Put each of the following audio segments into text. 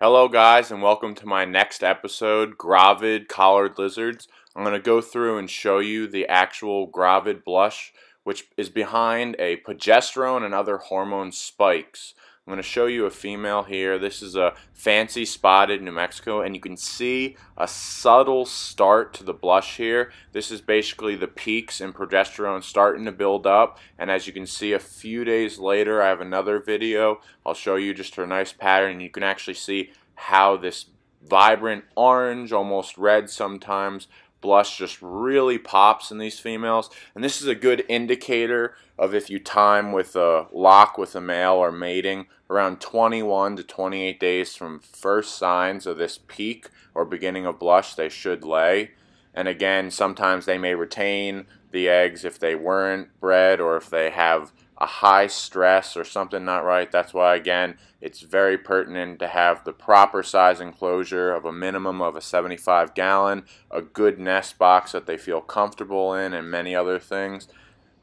Hello guys, and welcome to my next episode, Gravid Collared Lizards. I'm going to go through and show you the actual Gravid blush, which is behind a progesterone and other hormone spikes. I'm going to show you a female here. This is a fancy spotted New Mexico, and you can see a subtle start to the blush here. This is basically the peaks in progesterone starting to build up, and as you can see a few days later, I have another video. I'll show you just her nice pattern, and you can actually see how this vibrant orange, almost red sometimes, blush just really pops in these females. And this is a good indicator of if you time with a lock with a male or mating around 21 to 28 days from first signs of this peak or beginning of blush, they should lay. And again, sometimes they may retain the eggs if they weren't bred or if they have a high stress or something not right. That's why, again, it's very pertinent to have the proper size enclosure of a minimum of a 75-gallon, a good nest box that they feel comfortable in, and many other things.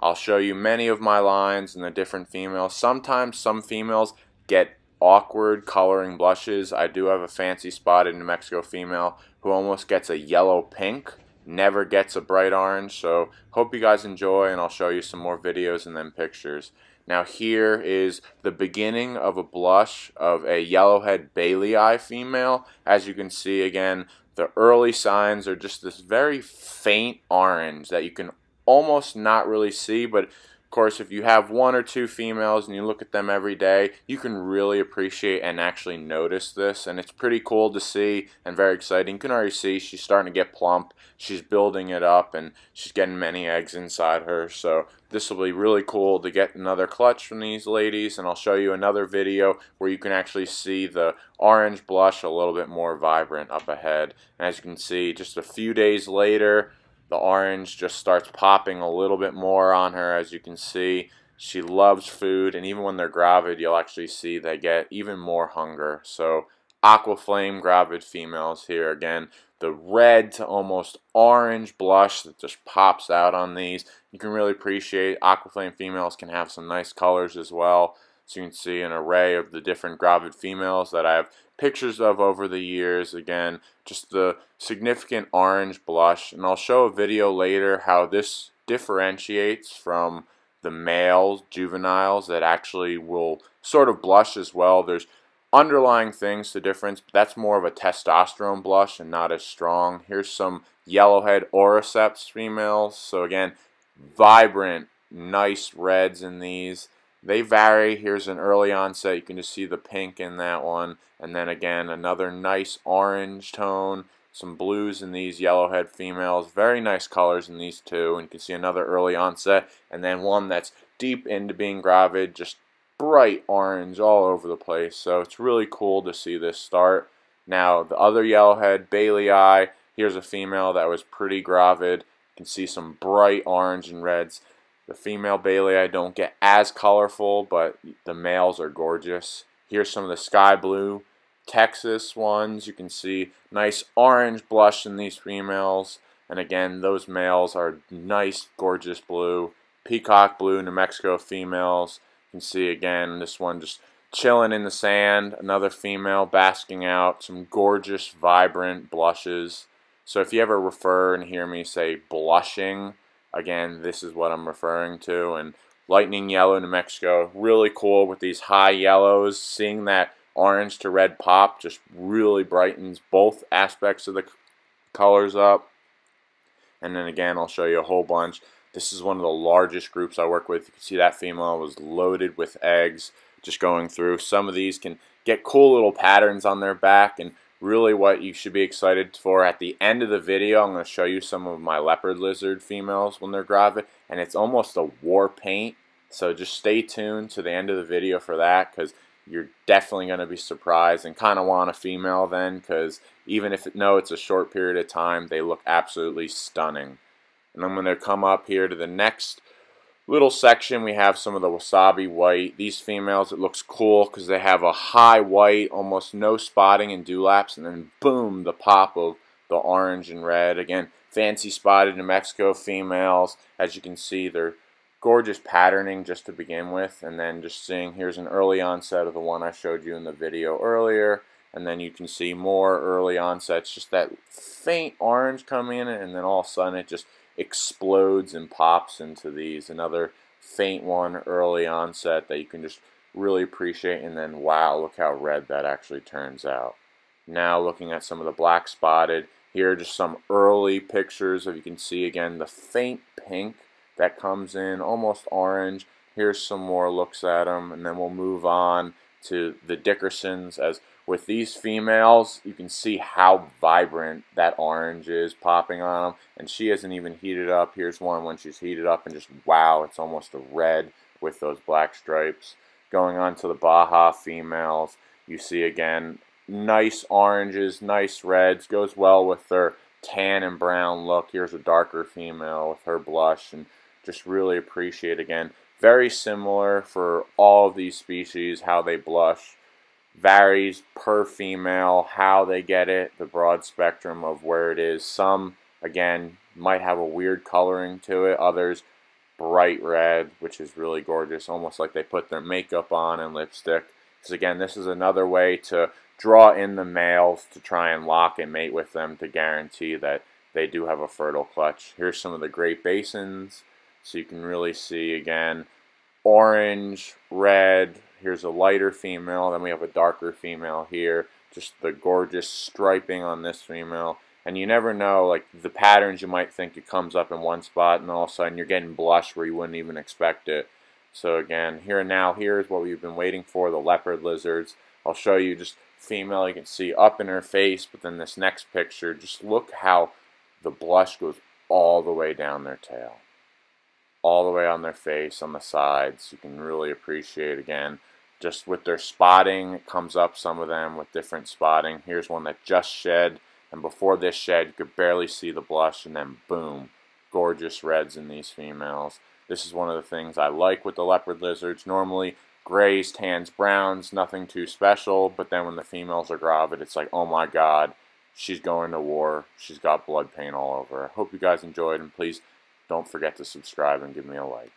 I'll show you many of my lines and the different females. Sometimes some females get awkward coloring blushes. I do have a fancy spotted New Mexico female who almost gets a yellow pink, never gets a bright orange. So hope you guys enjoy, and I'll show you some more videos and then pictures. Now here is the beginning of a blush of a yellowhead Bailey female. As you can see, again, the early signs are just this very faint orange that you can almost not really see, but of course, if you have one or two females and you look at them every day, you can really appreciate and actually notice this, and it's pretty cool to see and very exciting. You can already see she's starting to get plump, she's building it up, and she's getting many eggs inside her, so this will be really cool to get another clutch from these ladies, and I'll show you another video where you can actually see the orange blush a little bit more vibrant up ahead. And as you can see, just a few days later, the orange just starts popping a little bit more on her. As you can see, she loves food, and even when they're gravid, you'll actually see they get even more hunger. So Aquaflame gravid females here. Again, the red to almost orange blush that just pops out on these. You can really appreciate Aquaflame females can have some nice colors as well. So you can see an array of the different gravid females that I have pictures of over the years. Again, just the significant orange blush, and I'll show a video later how this differentiates from the male juveniles that actually will sort of blush as well. There's underlying things to difference, but that's more of a testosterone blush and not as strong. Here's some yellowhead Oriceps females. So again, vibrant, nice reds in these. They vary. Here's an early onset. You can just see the pink in that one. And then again, another nice orange tone. Some blues in these yellowhead females. Very nice colors in these two. And you can see another early onset. And then one that's deep into being gravid. Just bright orange all over the place. So it's really cool to see this start. Now, the other yellowhead, Bailey. Here's a female that was pretty gravid. You can see some bright orange and reds. The female Bailey don't get as colorful, but the males are gorgeous. Here's some of the sky blue Texas ones. You can see nice orange blush in these females. And again, those males are nice, gorgeous blue. Peacock blue New Mexico females. You can see again, this one just chilling in the sand. Another female basking out. Some gorgeous, vibrant blushes. So if you ever refer and hear me say blushing, again, this is what I'm referring to. And lightning yellow New Mexico, really cool with these high yellows. Seeing that orange to red pop just really brightens both aspects of the colors up. And then again, I'll show you a whole bunch. This is one of the largest groups I work with. You can see that female was loaded with eggs just going through. Some of these can get cool little patterns on their back, and really what you should be excited for at the end of the video, I'm going to show you some of my leopard lizard females when they're gravid, and it's almost a war paint. So just stay tuned to the end of the video for that, because you're definitely going to be surprised and kind of want a female then, because even if it's a short period of time, they look absolutely stunning. And I'm going to come up here to the next little section. We have some of the wasabi white. These females, it looks cool because they have a high white, almost no spotting and dewlaps, and then boom, the pop of the orange and red. Again, fancy spotted New Mexico females. As you can see, they're gorgeous patterning just to begin with, and then just seeing here's an early onset of the one I showed you in the video earlier. and then you can see more early onsets, just that faint orange coming in, and then all of a sudden it just explodes and pops into these. Another faint one early onset that you can just really appreciate, and then wow, look how red that actually turns out. Now looking at some of the black spotted, here are just some early pictures of, you can see again the faint pink that comes in, almost orange. Here's some more looks at them, and then we'll move on to the Dickersons. As with these females, you can see how vibrant that orange is popping on them, and she hasn't even heated up. Here's one when she's heated up, and just wow, it's almost a red with those black stripes. Going on to the Baja females, you see again nice oranges, nice reds, goes well with their tan and brown look. Here's a darker female with her blush, and just really appreciate again. Very similar for all of these species, how they blush. Varies per female, how they get it, the broad spectrum of where it is. Some, again, might have a weird coloring to it. Others, bright red, which is really gorgeous, almost like they put their makeup on and lipstick. Because again, this is another way to draw in the males to try and lock and mate with them to guarantee that they do have a fertile clutch. Here's some of the Great Basins, so you can really see again orange, red. Here's a lighter female, then we have a darker female here. Just the gorgeous striping on this female. And you never know, like the patterns, you might think it comes up in one spot and all of a sudden you're getting blush where you wouldn't even expect it. So again, here and now, here's what we've been waiting for, the leopard lizards. I'll show you just female, you can see up in her face, but then this next picture, just look how the blush goes all the way down their tail. All the way on their face, on the sides. You can really appreciate again, just with their spotting, it comes up some of them with different spotting. Here's one that just shed, and before this shed, you could barely see the blush, and then boom, gorgeous reds in these females. This is one of the things I like with the leopard lizards. Normally, grays, tans, browns, nothing too special, but then when the females are gravid, it's like, oh my god, she's going to war. She's got blood paint all over her. Hope you guys enjoyed, and please don't forget to subscribe and give me a like.